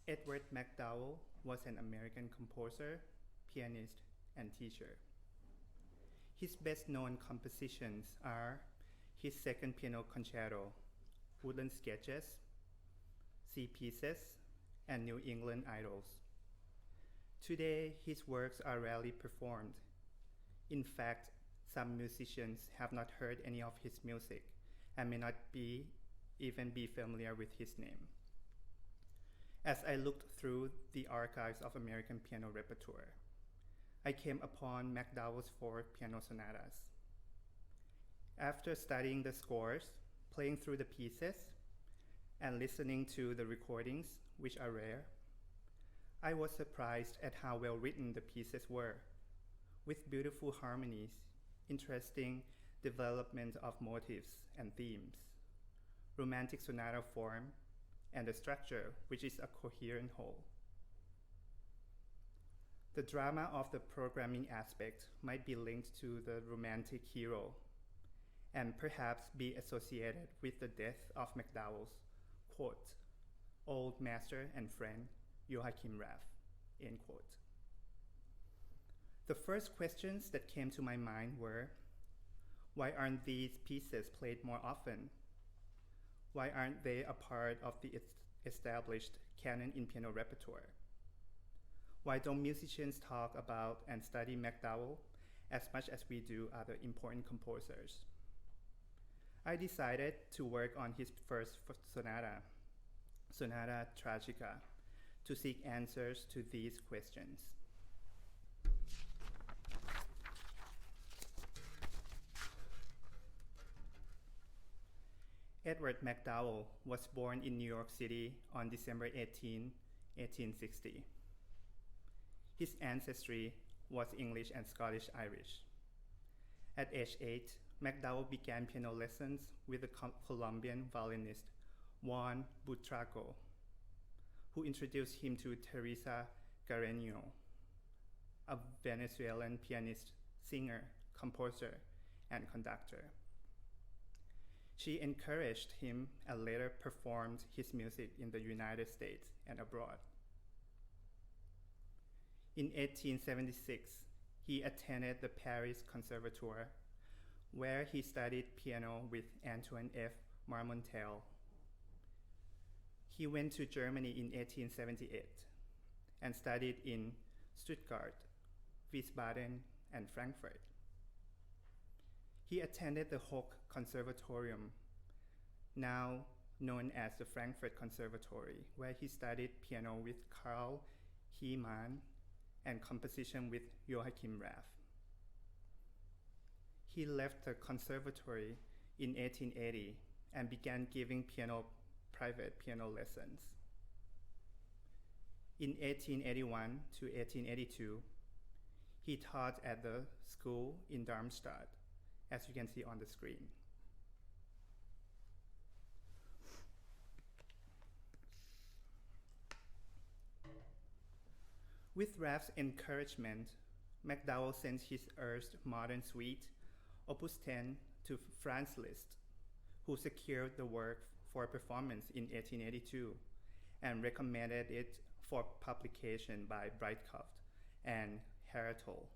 Edward McDowell was an American composer, pianist, and teacher. His best-known compositions are his second piano concerto, Woodland Sketches, Sea Pieces, and New England Idols. Today, his works are rarely performed. In fact, some musicians have not heard any of his music and may not even be familiar with his name. As I looked through the archives of American piano repertoire, I came upon McDowell's 4 piano sonatas. After studying the scores, playing through the pieces, and listening to the recordings, which are rare, I was surprised at how well written the pieces were, with beautiful harmonies, interesting development of motifs and themes, romantic sonata form, and the structure, which is a coherent whole. The drama of the programming aspect might be linked to the romantic hero and perhaps be associated with the death of McDowell's, quote, old master and friend, Joachim Raff, end quote. The first questions that came to my mind were, why aren't these pieces played more often? Why aren't they a part of the established canon in piano repertoire? Why don't musicians talk about and study McDowell as much as we do other important composers? I decided to work on his first sonata, Sonata Tragica, to seek answers to these questions. Edward McDowell was born in New York City on December 18, 1860. His ancestry was English and Scottish-Irish. At age 8, McDowell began piano lessons with the Colombian violinist Juan Buitrago, who introduced him to Teresa Carreño, a Venezuelan pianist, singer, composer, and conductor. She encouraged him and later performed his music in the United States and abroad. In 1876, he attended the Paris Conservatoire, where he studied piano with Antoine F. Marmontel. He went to Germany in 1878 and studied in Stuttgart, Wiesbaden, and Frankfurt. He attended the Hoch Conservatorium, now known as the Frankfurt Conservatory, where he studied piano with Karl Hiemann and composition with Joachim Raff. He left the conservatory in 1880 and began giving private piano lessons. In 1881 to 1882, he taught at the school in Darmstadt, as you can see on the screen. With Raff's encouragement, McDowell sent his Erst Modern Suite, Opus 10, to Franz Liszt, who secured the work for performance in 1882 and recommended it for publication by Breitkopf and Hertel.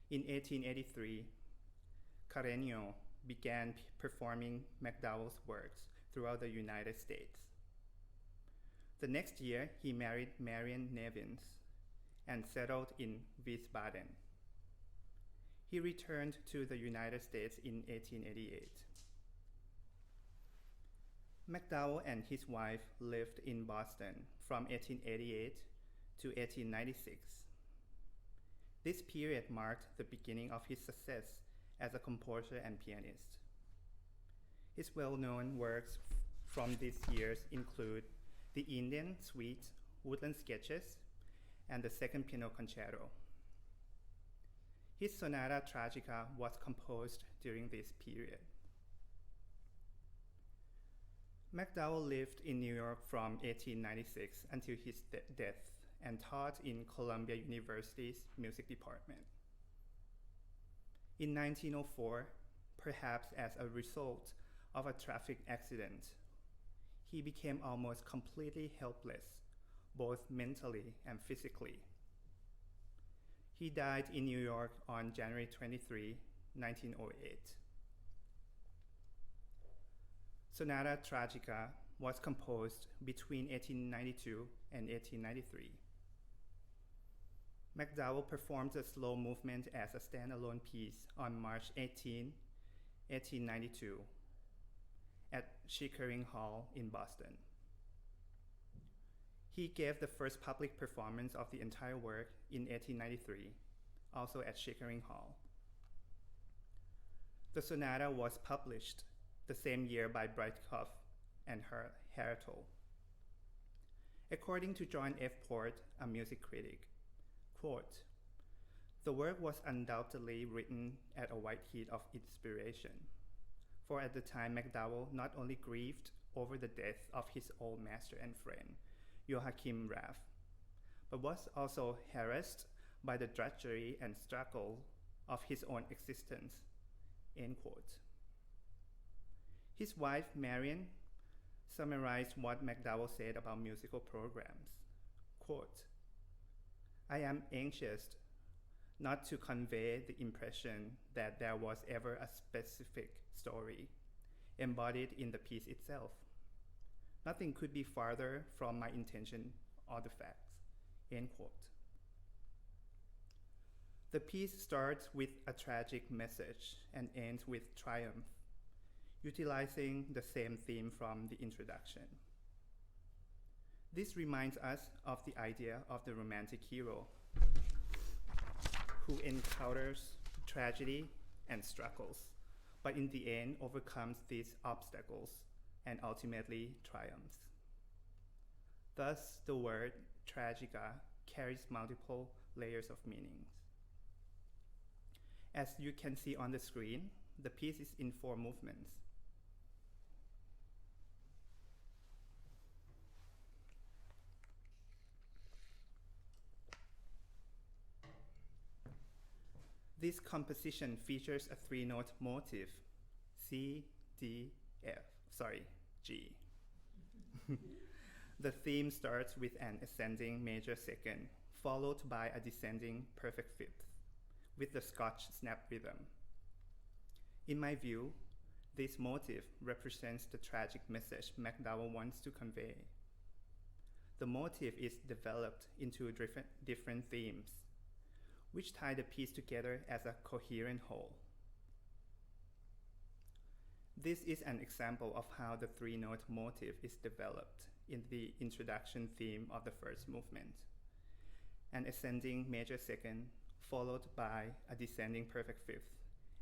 In 1883, Carreño began performing McDowell's works throughout the United States. The next year, he married Marian Nevins and settled in Wiesbaden. He returned to the United States in 1888. McDowell and his wife lived in Boston from 1888 to 1896. This period marked the beginning of his success as a composer and pianist. His well-known works from these years include the Indian Suite, Woodland Sketches, and the Second Piano Concerto. His Sonata Tragica was composed during this period. McDowell lived in New York from 1896 until his death and taught in Columbia University's music department. In 1904, perhaps as a result of a traffic accident, he became almost completely helpless, both mentally and physically. He died in New York on January 23, 1908. Sonata Tragica was composed between 1892 and 1893. MacDowell performed the slow movement as a standalone piece on March 18, 1892, at Chickering Hall in Boston. He gave the first public performance of the entire work in 1893, also at Chickering Hall. The sonata was published the same year by Breitkopf and Hertel. According to John F. Port, a music critic, quote, "The work was undoubtedly written at a white heat of inspiration, for at the time MacDowell not only grieved over the death of his old master and friend, Joachim Raff, but was also harassed by the drudgery and struggle of his own existence," end quote. His wife, Marion, summarized what MacDowell said about musical programs, quote, "I am anxious not to convey the impression that there was ever a specific story embodied in the piece itself. Nothing could be farther from my intention or the facts," end quote. The piece starts with a tragic message and ends with triumph, utilizing the same theme from the introduction. This reminds us of the idea of the romantic hero who encounters tragedy and struggles, but in the end overcomes these obstacles and ultimately triumphs. Thus, the word tragica carries multiple layers of meanings. As you can see on the screen, the piece is in 4 movements. This composition features a 3-note motif, G. The theme starts with an ascending major second, followed by a descending perfect fifth, with the Scotch snap rhythm. In my view, this motif represents the tragic message MacDowell wants to convey. The motif is developed into different themes, which tie the piece together as a coherent whole. This is an example of how the 3-note motif is developed in the introduction theme of the first movement, an ascending major second followed by a descending perfect fifth,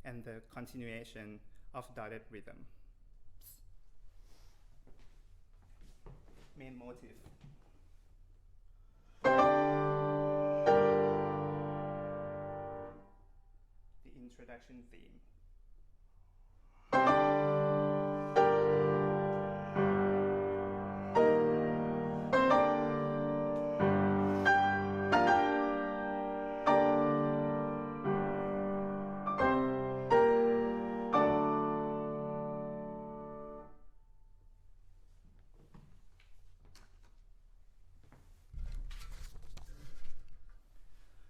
and the continuation of dotted rhythms. Main motif. The introduction theme.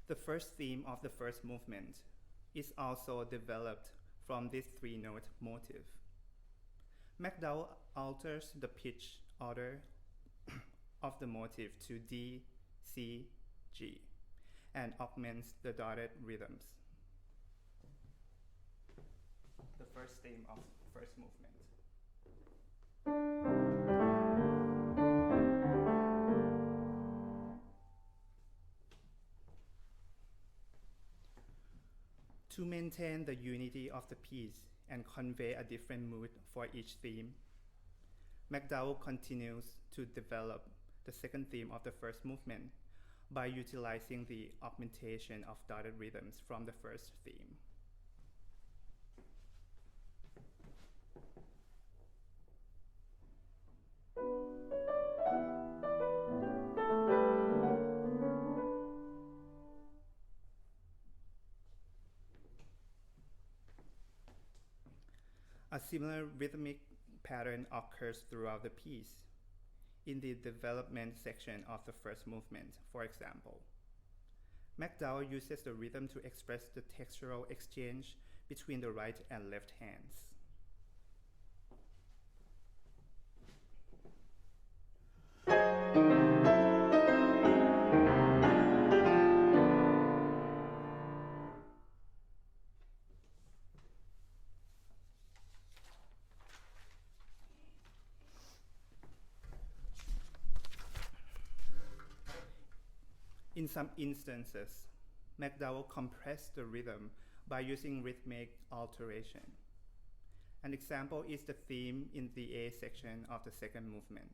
The first theme of the first movement is also developed from this 3-note motif. MacDowell alters the pitch order of the motif to D, C, G, and augments the dotted rhythms. The first theme of the first movement. To maintain the unity of the piece and convey a different mood for each theme, MacDowell continues to develop the second theme of the first movement by utilizing the augmentation of dotted rhythms from the first theme. A similar rhythmic pattern occurs throughout the piece. In the development section of the first movement, for example, McDowell uses the rhythm to express the textural exchange between the right and left hands. In some instances, McDowell compressed the rhythm by using rhythmic alteration. An example is the theme in the A section of the second movement.